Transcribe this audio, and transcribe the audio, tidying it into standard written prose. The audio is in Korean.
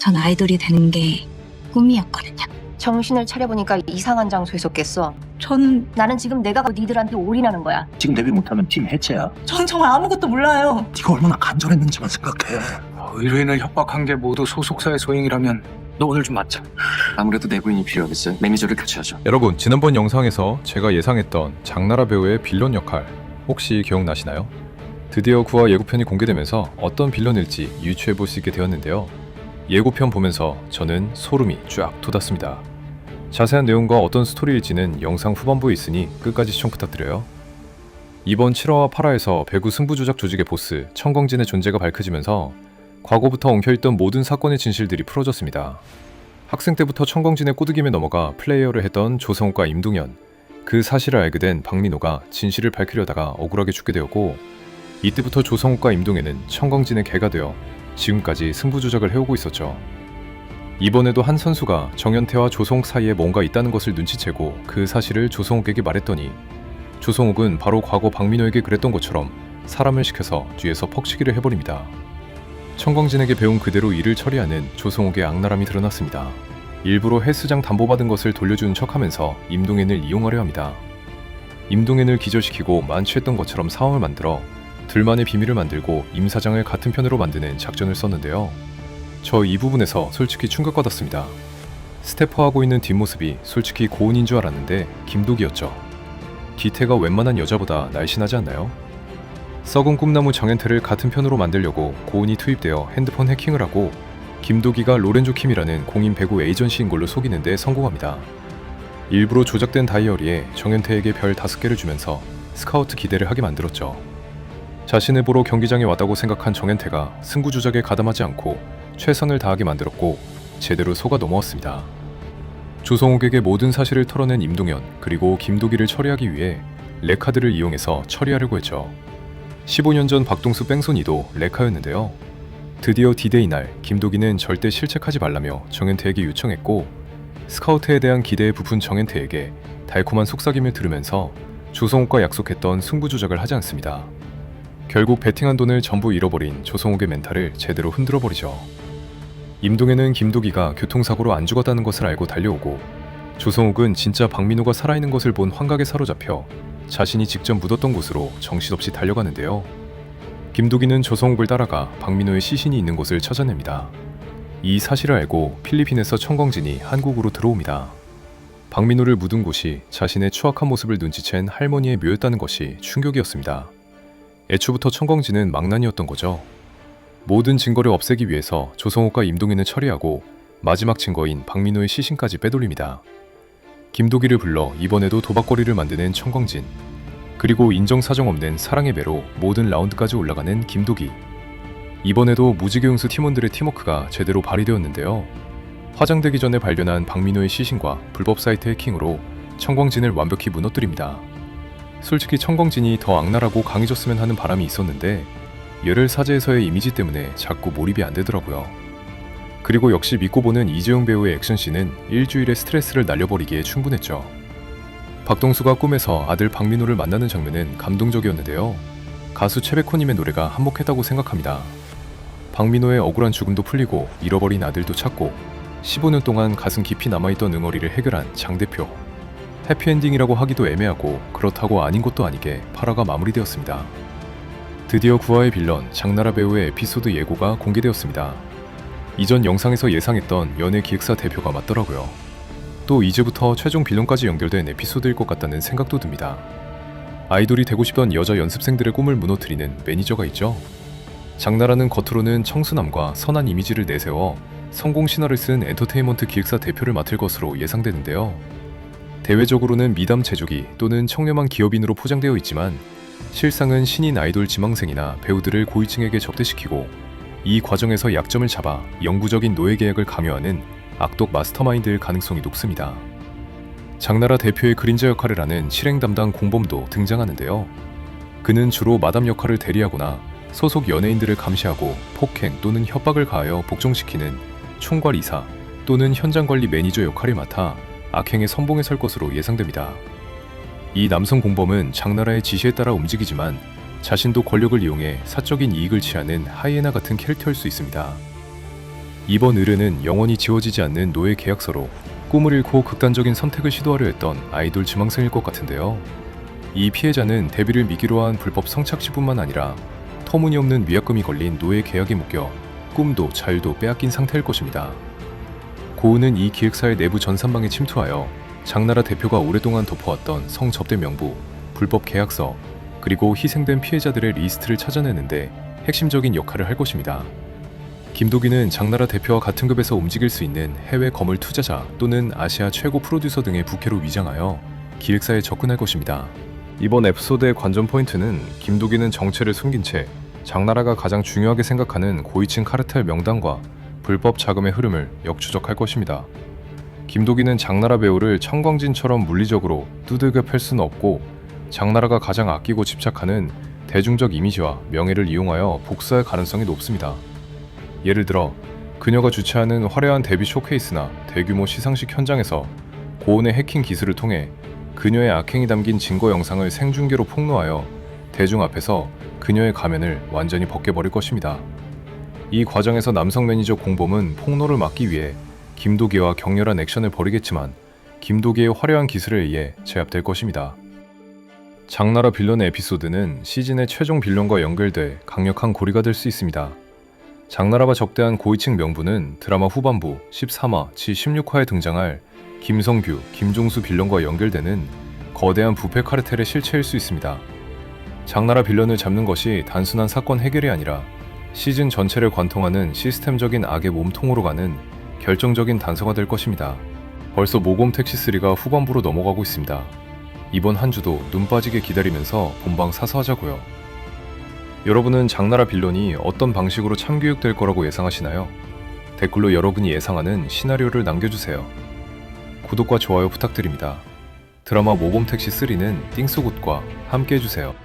전 아이돌이 되는 게 꿈이었거든요. 정신을 차려보니까 이상한 장소에 겠어. 저는 나는 지금 내가 니들한테 올인하는 거야. 지금 데뷔 못하면 팀 해체야. 전 정말 아무것도 몰라요. 네가 얼마나 간절했는지만 생각해. 의뢰인을 협박한 게 모두 소속사의 소행이라면 너 오늘 좀 맞자. 아무래도 내부인이 필요하겠어요. 매니저를 교체하죠. 여러분, 지난번 영상에서 제가 예상했던 장나라 배우의 빌런 역할 혹시 기억나시나요? 드디어 9화 예고편이 공개되면서 어떤 빌런일지 유추해볼 수 있게 되었는데요. 예고편 보면서 저는 소름이 쫙 돋았습니다. 자세한 내용과 어떤 스토리일지는 영상 후반부에 있으니 끝까지 시청 부탁드려요. 이번 7화와 8화에서 배구 승부조작 조직의 보스 청광진의 존재가 밝혀지면서 과거부터 엉켜있던 모든 사건의 진실들이 풀어졌습니다. 학생 때부터 청광진의 꼬드김에 넘어가 플레이어를 했던 조성욱과 임동현, 그 사실을 알게 된 박민호가 진실을 밝히려다가 억울하게 죽게 되었고, 이때부터 조성욱과 임동현은 청광진의 개가 되어 지금까지 승부조작을 해오고 있었죠. 이번에도 한 선수가 정현태와 조성욱 사이에 뭔가 있다는 것을 눈치채고 그 사실을 조성욱에게 말했더니 조성욱은 바로 과거 박민호에게 그랬던 것처럼 사람을 시켜서 뒤에서 퍽치기를 해버립니다. 청광진에게 배운 그대로 일을 처리하는 조성욱의 악랄함이 드러났습니다. 일부러 헬스장 담보받은 것을 돌려주는 척하면서 임동현을 이용하려 합니다. 임동현을 기절시키고 만취했던 것처럼 상황을 만들어 둘만의 비밀을 만들고 임 사장을 같은 편으로 만드는 작전을 썼는데요. 저 이 부분에서 솔직히 충격받았습니다. 스태퍼하고 있는 뒷모습이 솔직히 고은인 줄 알았는데 김독이었죠. 기태가 웬만한 여자보다 날씬하지 않나요? 썩은 꿈나무 정현태를 같은 편으로 만들려고 고은이 투입되어 핸드폰 해킹을 하고 김도기가 로렌조 킴이라는 공인 배구 에이전시인 걸로 속이는 데 성공합니다. 일부러 조작된 다이어리에 정현태에게 별 5개를 주면서 스카우트 기대를 하게 만들었죠. 자신을 보러 경기장에 왔다고 생각한 정현태가 승부 조작에 가담하지 않고 최선을 다하게 만들었고 제대로 속아 넘어왔습니다. 조성욱에게 모든 사실을 털어낸 임동현 그리고 김도기를 처리하기 위해 레카드를 이용해서 처리하려고 했죠. 15년 전 박동수 뺑소니도 레카였는데요. 드디어 디데이 날 김도기는 절대 실책하지 말라며 정현태에게 요청했고, 스카우트에 대한 기대에 부푼 정현태에게 달콤한 속삭임을 들으면서 조성욱과 약속했던 승부 조작을 하지 않습니다. 결국 베팅한 돈을 전부 잃어버린 조성욱의 멘탈을 제대로 흔들어버리죠. 임동현은 김도기가 교통사고로 안 죽었다는 것을 알고 달려오고, 조성욱은 진짜 박민호가 살아있는 것을 본 환각에 사로잡혀 자신이 직접 묻었던 곳으로 정신없이 달려가는데요. 김도기는 조성욱을 따라가 박민호의 시신이 있는 곳을 찾아냅니다. 이 사실을 알고 필리핀에서 청광진이 한국으로 들어옵니다. 박민호를 묻은 곳이 자신의 추악한 모습을 눈치챈 할머니의 묘였다는 것이 충격이었습니다. 애초부터 청광진은 망난이었던 거죠. 모든 증거를 없애기 위해서 조성욱과 임동현을 처리하고 마지막 증거인 박민호의 시신까지 빼돌립니다. 김도기를 불러 이번에도 도박거리를 만드는 청광진, 그리고 인정사정 없는 사랑의 배로 모든 라운드까지 올라가는 김도기. 이번에도 무지개용수 팀원들의 팀워크가 제대로 발휘되었는데요. 화장되기 전에 발견한 박민호의 시신과 불법 사이트 해킹으로 청광진을 완벽히 무너뜨립니다. 솔직히 청광진이 더 악랄하고 강해졌으면 하는 바람이 있었는데 열혈 사제에서의 이미지 때문에 자꾸 몰입이 안 되더라고요. 그리고 역시 믿고 보는 이재용 배우의 액션씬은 일주일의 스트레스를 날려버리기에 충분했죠. 박동수가 꿈에서 아들 박민호를 만나는 장면은 감동적이었는데요. 가수 최백호님의 노래가 한몫했다고 생각합니다. 박민호의 억울한 죽음도 풀리고 잃어버린 아들도 찾고 15년 동안 가슴 깊이 남아있던 응어리를 해결한 장 대표. 해피엔딩이라고 하기도 애매하고 그렇다고 아닌 것도 아니게 8화가 마무리되었습니다. 드디어 9화의 빌런 장나라 배우의 에피소드 예고가 공개되었습니다. 이전 영상에서 예상했던 연예기획사 대표가 맞더라고요. 또 이제부터 최종 빌런까지 연결된 에피소드일 것 같다는 생각도 듭니다. 아이돌이 되고 싶던 여자 연습생들의 꿈을 무너뜨리는 매니저가 있죠. 장나라는 겉으로는 청순함과 선한 이미지를 내세워 성공 신화를 쓴 엔터테인먼트 기획사 대표를 맡을 것으로 예상되는데요. 대외적으로는 미담 제조기 또는 청렴한 기업인으로 포장되어 있지만 실상은 신인 아이돌 지망생이나 배우들을 고위층에게 접대시키고 이 과정에서 약점을 잡아 영구적인 노예 계약을 강요하는 악독 마스터마인드일 가능성이 높습니다. 장나라 대표의 그림자 역할을 하는 실행 담당 공범도 등장하는데요. 그는 주로 마담 역할을 대리하거나 소속 연예인들을 감시하고 폭행 또는 협박을 가하여 복종시키는 총괄 이사 또는 현장 관리 매니저 역할을 맡아 악행의 선봉에 설 것으로 예상됩니다. 이 남성 공범은 장나라의 지시에 따라 움직이지만 자신도 권력을 이용해 사적인 이익을 취하는 하이에나 같은 캐릭터일 수 있습니다. 이번 의뢰는 영원히 지워지지 않는 노예 계약서로 꿈을 잃고 극단적인 선택을 시도하려 했던 아이돌 지망생일 것 같은데요. 이 피해자는 데뷔를 미기로 한 불법 성착취뿐만 아니라 터무니없는 위약금이 걸린 노예 계약에 묶여 꿈도 자유도 빼앗긴 상태일 것입니다. 고은은 이 기획사의 내부 전산망에 침투하여 장나라 대표가 오랫동안 덮어왔던 성접대 명부, 불법 계약서, 그리고 희생된 피해자들의 리스트를 찾아내는데 핵심적인 역할을 할 것입니다. 김도기는 장나라 대표와 같은 급에서 움직일 수 있는 해외 거물 투자자 또는 아시아 최고 프로듀서 등의 부캐로 위장하여 기획사에 접근할 것입니다. 이번 에피소드의 관전 포인트는 김도기는 정체를 숨긴 채 장나라가 가장 중요하게 생각하는 고위층 카르텔 명단과 불법 자금의 흐름을 역추적할 것입니다. 김도기는 장나라 배우를 청광진처럼 물리적으로 두들겨 팰 수는 없고 장나라가 가장 아끼고 집착하는 대중적 이미지와 명예를 이용하여 복수할 가능성이 높습니다. 예를 들어 그녀가 주최하는 화려한 데뷔 쇼케이스나 대규모 시상식 현장에서 고은의 해킹 기술을 통해 그녀의 악행이 담긴 증거 영상을 생중계로 폭로하여 대중 앞에서 그녀의 가면을 완전히 벗겨버릴 것입니다. 이 과정에서 남성 매니저 공범은 폭로를 막기 위해 김도기와 격렬한 액션을 벌이겠지만 김도기의 화려한 기술에 의해 제압될 것입니다. 장나라 빌런의 에피소드는 시즌의 최종 빌런과 연결돼 강력한 고리가 될 수 있습니다. 장나라가 적대한 고위층 명부는 드라마 후반부 13화, 지16화에 등장할 김성규, 김종수 빌런과 연결되는 거대한 부패 카르텔의 실체일 수 있습니다. 장나라 빌런을 잡는 것이 단순한 사건 해결이 아니라 시즌 전체를 관통하는 시스템적인 악의 몸통으로 가는 결정적인 단서가 될 것입니다. 벌써 모범 택시3가 후반부로 넘어가고 있습니다. 이번 한 주도 눈 빠지게 기다리면서 본방 사수하자고요. 여러분은 장나라 빌런이 어떤 방식으로 참교육될 거라고 예상하시나요? 댓글로 여러분이 예상하는 시나리오를 남겨주세요. 구독과 좋아요 부탁드립니다. 드라마 모범택시3는 띵소굿과 함께 해주세요.